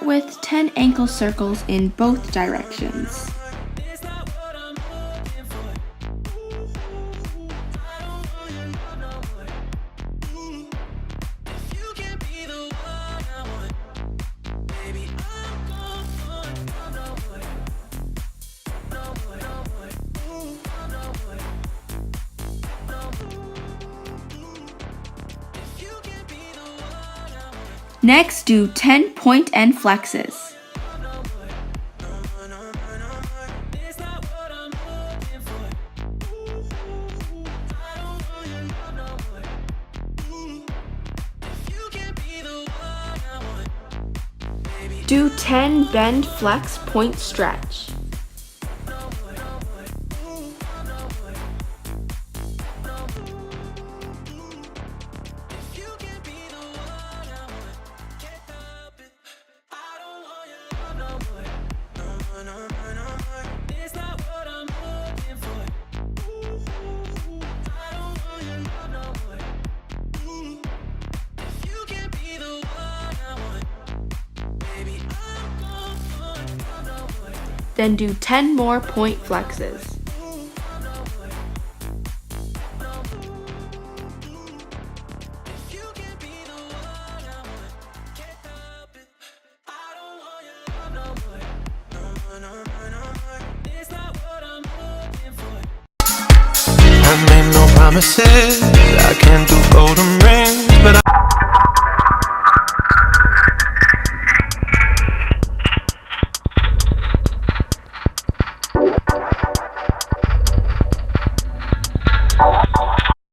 Start with 10 ankle circles in both directions. Next, do 10 point and flexes. Do 10 bend, flex, point, stretch. Then do 10 more point flexes. I made no promises, I can't do golden rings.